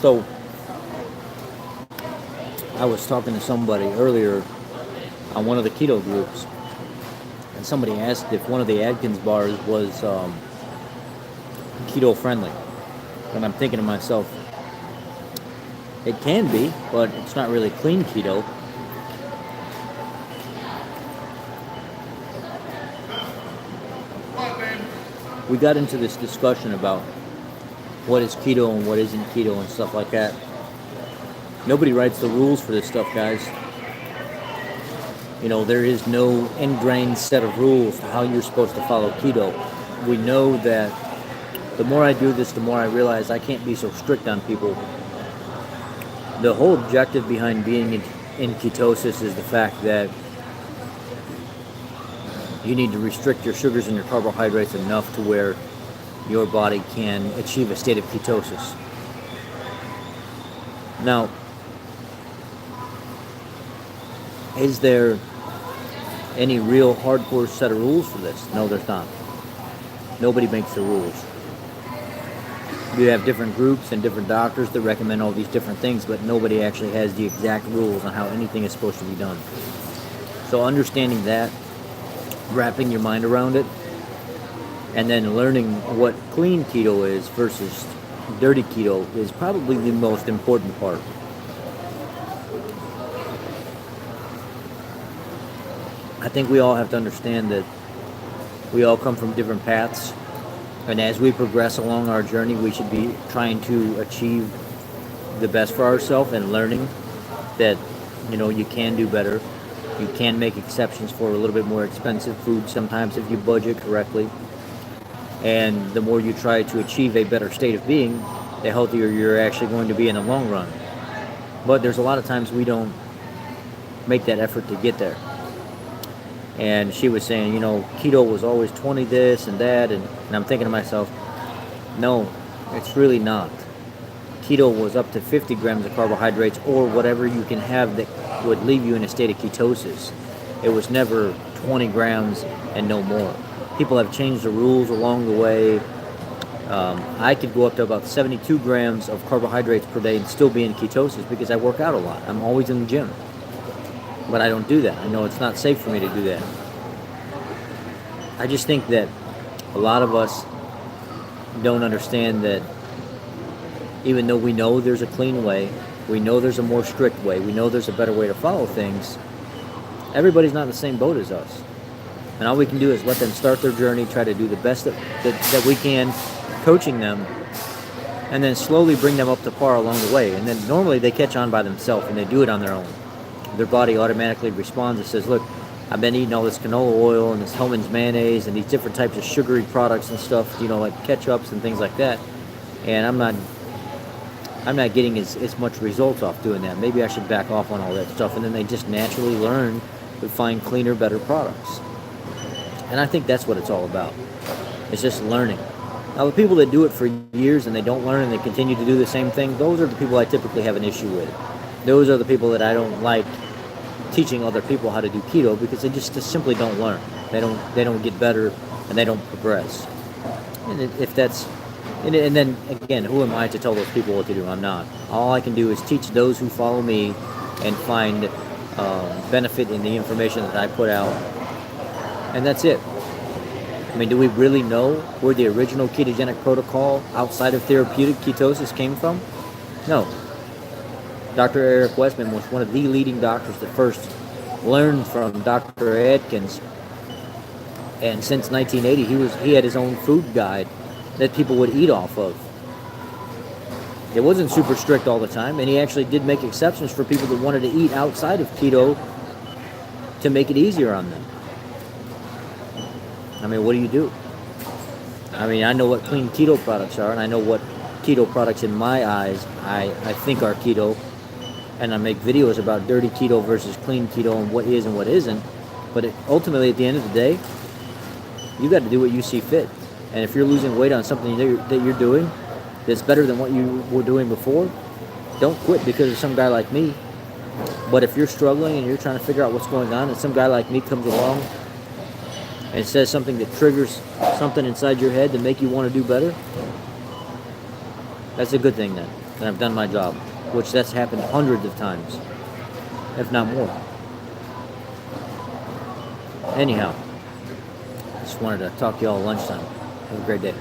So I was talking to somebody earlier on one of the keto groups, and somebody asked if one of the Atkins bars was keto friendly. And I'm thinking to myself, it can be, but it's not really clean keto. We got into this discussion about what is keto and what isn't keto and stuff like that. Nobody writes the rules for this stuff, guys. You know, there is no ingrained set of rules to how you're supposed to follow keto. We know that the more I do this, the more I realize I can't be so strict on people. The whole objective behind being in ketosis is the fact that you need to restrict your sugars and your carbohydrates enough to where your body can achieve a state of ketosis. Now, is there any real hardcore set of rules for this? No, there's not. Nobody makes the rules. You have different groups and different doctors that recommend all these different things, but nobody actually has the exact rules on how anything is supposed to be done. So understanding that, wrapping your mind around it, and then learning what clean keto is versus dirty keto is probably the most important part. I think we all have to understand that we all come from different paths, and as we progress along our journey, we should be trying to achieve the best for ourselves and learning that, you know, you can do better. You can make exceptions for a little bit more expensive food sometimes if you budget correctly. And the more you try to achieve a better state of being, the healthier you're actually going to be in the long run. But there's a lot of times we don't make that effort to get there. And she was saying, you know, keto was always 20 this and that, and I'm thinking to myself, no, it's really not. Keto was up to 50 grams of carbohydrates or whatever you can have that would leave you in a state of ketosis. It was never 20 grams and no more. People have changed the rules along the way. I could go up to about 72 grams of carbohydrates per day and still be in ketosis because I work out a lot. I'm always in the gym. But I don't do that. I know it's not safe for me to do that. I just think that a lot of us don't understand that even though we know there's a clean way, we know there's a more strict way, we know there's a better way to follow things, everybody's not in the same boat as us. And all we can do is let them start their journey, try to do the best that we can, coaching them, and then slowly bring them up to par along the way. And then normally they catch on by themselves and they do it on their own. Their body automatically responds and says, look, I've been eating all this canola oil and this Hellman's mayonnaise and these different types of sugary products and stuff, you know, like ketchups and things like that. And I'm not getting as much results off doing that. Maybe I should back off on all that stuff. And then they just naturally learn to find cleaner, better products. And I think that's what it's all about. It's just learning. Now, the people that do it for years and they don't learn and they continue to do the same thing, those are the people I typically have an issue with. Those are the people that I don't like teaching other people how to do keto because they just simply don't learn. They don't get better and they don't progress. And if that's and then again, who am I to tell those people what to do? I'm not. All I can do is teach those who follow me and find benefit in the information that I put out. And that's it. I mean, do we really know where the original ketogenic protocol outside of therapeutic ketosis came from? No. Dr. Eric Westman was one of the leading doctors that first learned from Dr. Atkins. And since 1980, he had his own food guide that people would eat off of. It wasn't super strict all the time, and he actually did make exceptions for people that wanted to eat outside of keto to make it easier on them. I mean, what do you do? I mean, I know what clean keto products are, and I know what keto products in my eyes I think are keto, and I make videos about dirty keto versus clean keto and what is and what isn't. But ultimately, at the end of the day, you got to do what you see fit. And if you're losing weight on something that you're doing that's better than what you were doing before, don't quit because of some guy like me. But if you're struggling and you're trying to figure out what's going on and some guy like me comes along and says something that triggers something inside your head to make you want to do better, that's a good thing then. and I've done my job, which that's happened hundreds of times, if not more. Anyhow, just wanted to talk to y'all at lunchtime. Have a great day.